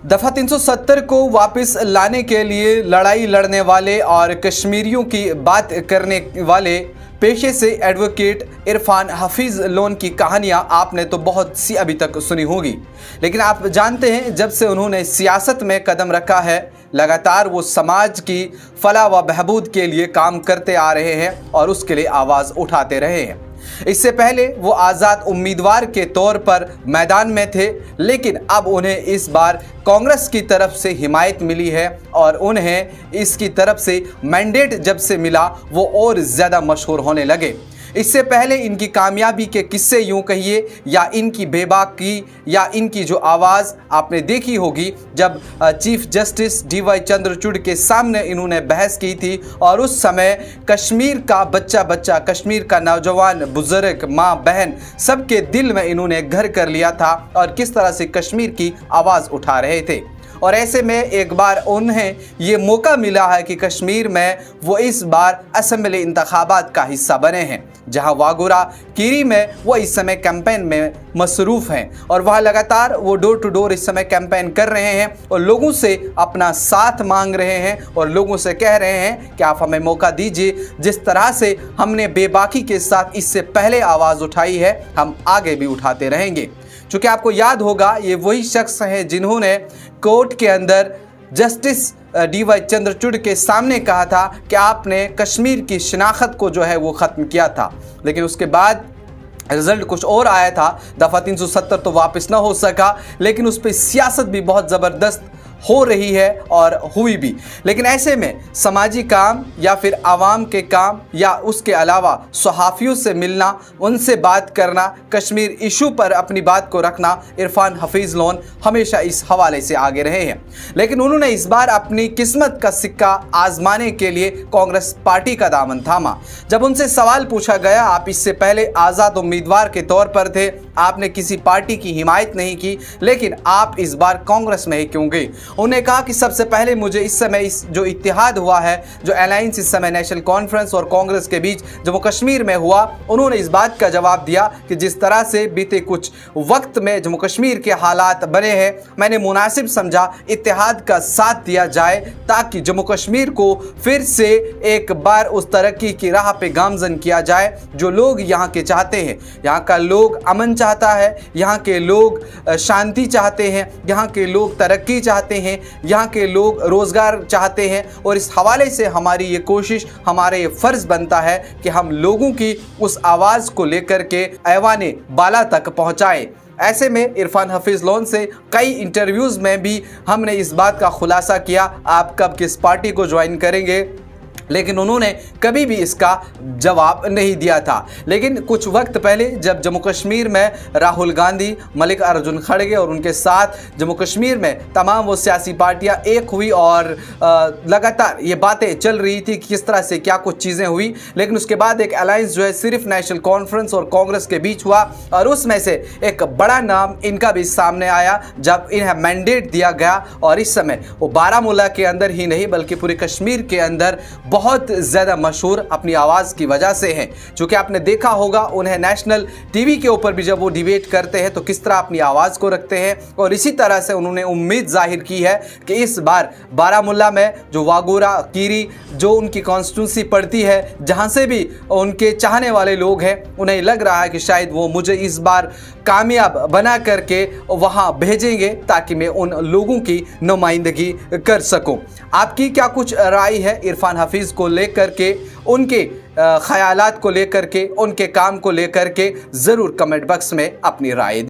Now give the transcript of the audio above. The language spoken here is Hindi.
दफ़ा 370 को वापस लाने के लिए लड़ाई लड़ने वाले और कश्मीरियों की बात करने वाले पेशे से एडवोकेट इरफान हफीज़ लोन की कहानियां आपने तो बहुत सी अभी तक सुनी होगी, लेकिन आप जानते हैं जब से उन्होंने सियासत में कदम रखा है लगातार वो समाज की फलाह व बहबूद के लिए काम करते आ रहे हैं और उसके लिए आवाज़ उठाते रहे हैं। इससे पहले वो आज़ाद उम्मीदवार के तौर पर मैदान में थे, लेकिन अब उन्हें इस बार कांग्रेस की तरफ से हिमायत मिली है और उन्हें इसकी तरफ से मैंडेट जब से मिला वो और ज़्यादा मशहूर होने लगे। इससे पहले इनकी कामयाबी के किस्से यूं कहिए या इनकी बेबाकी या इनकी जो आवाज़ आपने देखी होगी जब चीफ जस्टिस DY चंद्रचूड़ के सामने इन्होंने बहस की थी और उस समय कश्मीर का बच्चा कश्मीर का नौजवान बुजुर्ग माँ बहन सबके दिल में इन्होंने घर कर लिया था और किस तरह से कश्मीर की आवाज़ उठा रहे थे। और ऐसे में एक बार उन्हें ये मौका मिला है कि कश्मीर में वो इस बार असेंबली इंतखाबात का हिस्सा बने हैं, जहां वागोरा कीरी में वो इस समय कैंपेन में मसरूफ़ हैं और वह लगातार वो डोर टू डोर इस समय कैंपेन कर रहे हैं और लोगों से अपना साथ मांग रहे हैं और लोगों से कह रहे हैं कि आप हमें मौका दीजिए। जिस तरह से हमने बेबाकी के साथ इससे पहले आवाज़ उठाई है हम आगे भी उठाते रहेंगे। चूँकि आपको याद होगा ये वही शख्स हैं जिन्होंने कोर्ट के अंदर जस्टिस DY चंद्रचूड़ के सामने कहा था कि आपने कश्मीर की शिनाख्त को जो है वो ख़त्म किया था, लेकिन उसके बाद रिजल्ट कुछ और आया था। दफ़ा 370 तो वापस ना हो सका, लेकिन उस पर सियासत भी बहुत ज़बरदस्त हो रही है और हुई भी। लेकिन ऐसे में समाजी काम या फिर आवाम के काम या उसके अलावा सहाफ़ियों से मिलना, उनसे बात करना, कश्मीर इशू पर अपनी बात को रखना, इरफान हफीज़ लोन हमेशा इस हवाले से आगे रहे हैं। लेकिन उन्होंने इस बार अपनी किस्मत का सिक्का आजमाने के लिए कांग्रेस पार्टी का दामन थामा। जब उनसे सवाल पूछा गया आप इससे पहले आज़ाद उम्मीदवार के तौर पर थे, आपने किसी पार्टी की हिमायत नहीं की, लेकिन आप इस बार कांग्रेस में ही क्यों गए? उन्हें कहा कि सबसे पहले मुझे इस समय इस जो इत्तेहाद हुआ है, जो अलायंस इस समय नेशनल कॉन्फ्रेंस और कांग्रेस के बीच जम्मू कश्मीर में हुआ, उन्होंने इस बात का जवाब दिया कि जिस तरह से बीते कुछ वक्त में जम्मू कश्मीर के हालात बने हैं, मैंने मुनासिब समझा इत्तेहाद का साथ दिया जाए ताकि जम्मू कश्मीर को फिर से एक बार उस तरक्की की राह पे गामजन किया जाए जो लोग यहाँ के चाहते हैं। यहाँ का लोग अमन चाहता है, यहाँ के लोग शांति चाहते हैं, यहाँ के लोग तरक्की चाहते हैं, यहाँ के लोग रोज़गार चाहते हैं और इस हवाले से हमारी ये कोशिश, हमारा ये फ़र्ज़ बनता है कि हम लोगों की उस आवाज़ को लेकर के ऐवाने बाला तक पहुँचाएँ। ऐसे में इरफान हफीज़ लोन से कई इंटरव्यूज़ में भी हमने इस बात का खुलासा किया आप कब किस पार्टी को ज्वाइन करेंगे, लेकिन उन्होंने कभी भी इसका जवाब नहीं दिया था। लेकिन कुछ वक्त पहले जब जम्मू कश्मीर में राहुल गांधी, मल्लिकार्जुन खड़गे और उनके साथ जम्मू कश्मीर में तमाम वो सियासी पार्टियां एक हुई और लगातार ये बातें चल रही थी कि किस तरह से क्या कुछ चीज़ें हुई, लेकिन उसके बाद एक अलायंस जो है सिर्फ नेशनल कॉन्फ्रेंस और कांग्रेस के बीच हुआ और उसमें से एक बड़ा नाम इनका भी सामने आया जब इन्हें मैंडेट दिया गया। और इस समय वो बारामूला के अंदर ही नहीं बल्कि पूरे कश्मीर के अंदर बहुत ज़्यादा मशहूर अपनी आवाज़ की वजह से हैं। चूँकि आपने देखा होगा उन्हें नेशनल टीवी के ऊपर भी जब वो डिबेट करते हैं तो किस तरह अपनी आवाज़ को रखते हैं और इसी तरह से उन्होंने उम्मीद जाहिर की है कि इस बार बारामूला में जो वागोरा कीरी जो उनकी कॉन्स्टिट्यूंसी पड़ती है, जहाँ से भी उनके चाहने वाले लोग हैं, उन्हें लग रहा है कि शायद वो मुझे इस बार कामयाब बना करके वहाँ भेजेंगे ताकि मैं उन लोगों की नुमाइंदगी कर सकूँ। आपकी क्या कुछ राय है इरफान हफीज़ को लेकर के, उनके ख़यालात को लेकर के, उनके काम को लेकर के? ज़रूर कमेंट बॉक्स में अपनी राय